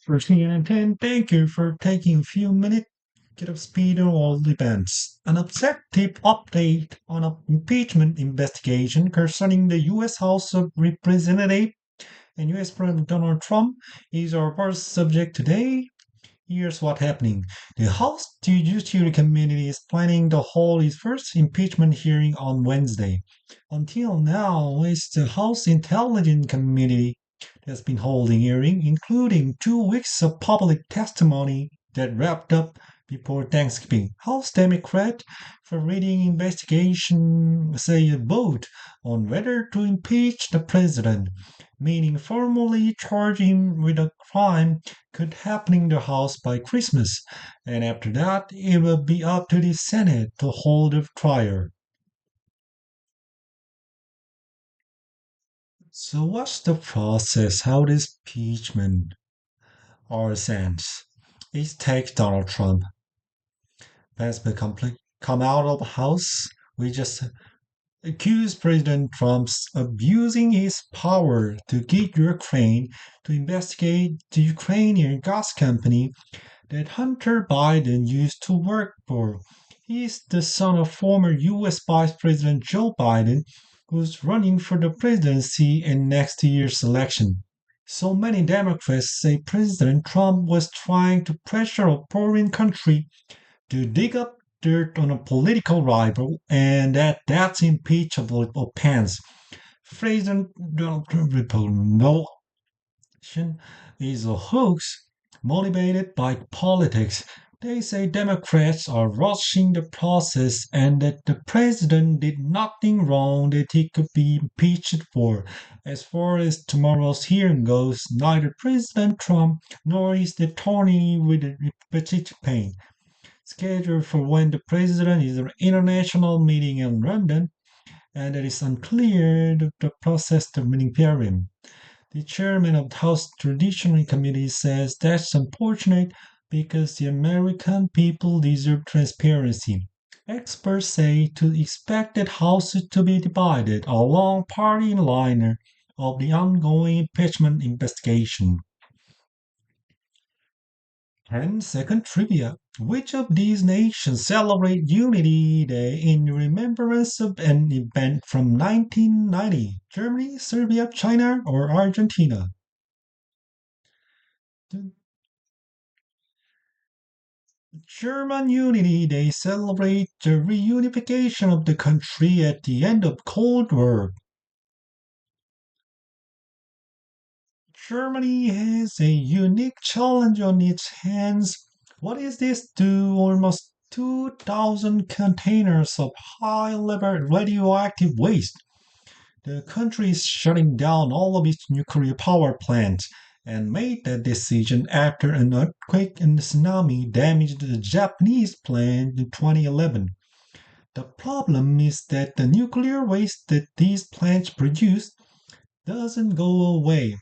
First thing and ten, thank you for taking a few minutes to get up speed on all the events. An objective update on an impeachment investigation concerning the U.S. House of Representatives and U.S. President Donald Trump is our first subject today. Here's what's happening. The House Judiciary Committee is planning to hold its first impeachment hearing on Wednesday. Until now, it's the House Intelligence Committee that's been holding hearing, including 2 weeks of public testimony that wrapped up before Thanksgiving. House Democrat for reading investigation say a vote on whether to impeach the president, meaning formally charge him with a crime could happen in the House by Christmas, and after that it will be up to the Senate to hold a trial. So what's the process? How does impeachment or sense? It takes Donald Trump has become come out of the House. We just accuse President Trump of using his power to get Ukraine to investigate the Ukrainian gas company that Hunter Biden used to work for. He's the son of former U.S. Vice President Joe Biden, who's running for the presidency in next year's election. So many Democrats say President Trump was trying to pressure a foreign country to dig up dirt on a political rival and that's impeachable offense. President Donald Trump no is a hoax motivated by politics. They say Democrats are rushing the process and that the president did nothing wrong that he could be impeached for. As far as tomorrow's hearing goes, neither President Trump nor his attorney will participate. Scheduled for when the president is an international meeting in London, and it is unclear the process to meeting period. The chairman of the House Judiciary Committee says that's unfortunate because the American people deserve transparency. Experts say to expect that House to be divided along party line of the ongoing impeachment investigation. And second trivia. Which of these nations celebrate Unity Day in remembrance of an event from 1990? Germany, Serbia, China, or Argentina? The German Unity Day celebrates the reunification of the country at the end of Cold War. Germany has a unique challenge on its hands. What is this to almost 2,000 containers of high level radioactive waste? The country is shutting down all of its nuclear power plants and made that decision after an earthquake and tsunami damaged the Japanese plant in 2011. The problem is that the nuclear waste that these plants produce doesn't go away.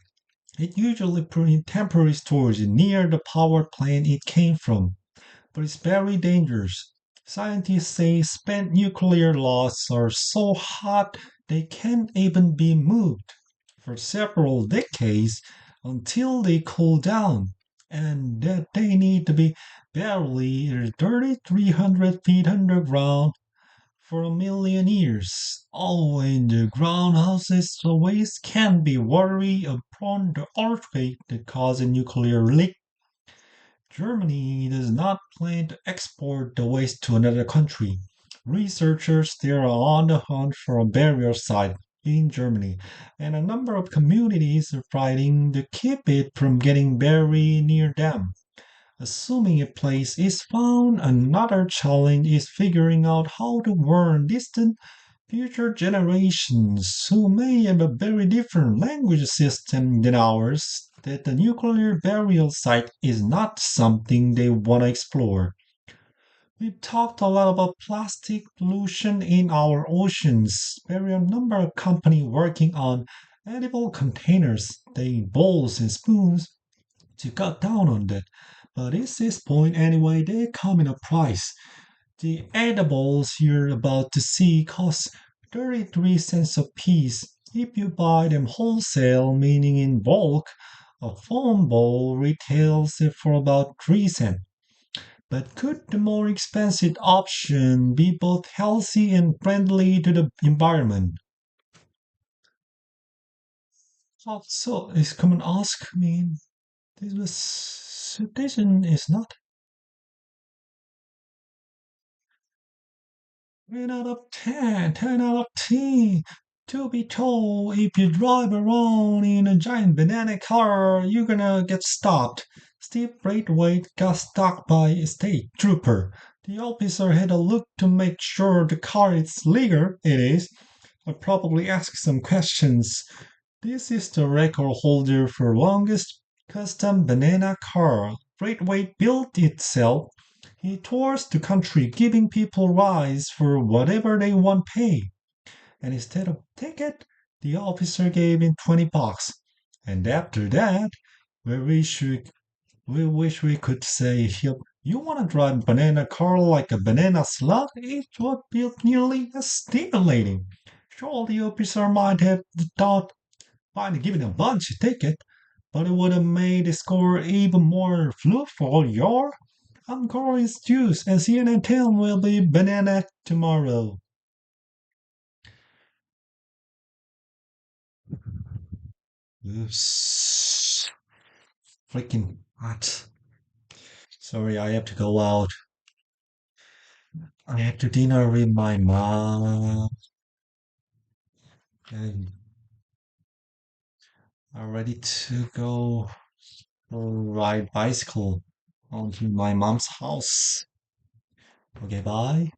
It usually put in temporary storage near the power plant it came from, but it's very dangerous. Scientists say spent nuclear lots are so hot they can't even be moved for several decades until they cool down, and that they need to be barely 3,300 feet underground for a million years. Oh, and the ground houses the waste can be watery upon the earthquake that caused a nuclear leak. Germany does not plan to export the waste to another country. Researchers there are on the hunt for a barrier site in Germany, and a number of communities are fighting to keep it from getting buried near them. Assuming a place is found, another challenge is figuring out how to warn distant future generations who may have a very different language system than ours that the nuclear burial site is not something they want to explore. We've talked a lot about plastic pollution in our oceans. There are a number of companies working on edible containers, they bowls and spoons, to cut down on that. But at this point anyway, they come in a price. The edibles you're about to see cost 33 cents a piece. If you buy them wholesale, meaning in bulk, A foam bowl retails it for about 3 cents. But could the more expensive option be both healthy and friendly to the environment? Also, is common ask me. This is not 10 out of 10, 10 out of 10. To be told, if you drive around in a giant banana car, you're gonna get stopped. Steve Braithwaite got stopped by a state trooper. The officer had a look to make sure the car is legal. It is. I probably asked some questions. This is the record holder for longest custom banana car. Braithwaite built itself. He tours the country giving people rides for whatever they want pay. And instead of ticket, the officer gave him $20. And after that, we wish we, we wish we could say, you want to drive banana car like a banana slug? It would be nearly as stimulating. Sure, the officer might have given a bunch a ticket, but it would have made the score even more fluid for all your. I'm Corey's Juice, and CNN 10 will be banana tomorrow. Oops. Freaking hot. Sorry, I have to go out. I have to dinner with my mom. And I'm ready to go ride bicycle onto my mom's house. Okay, bye.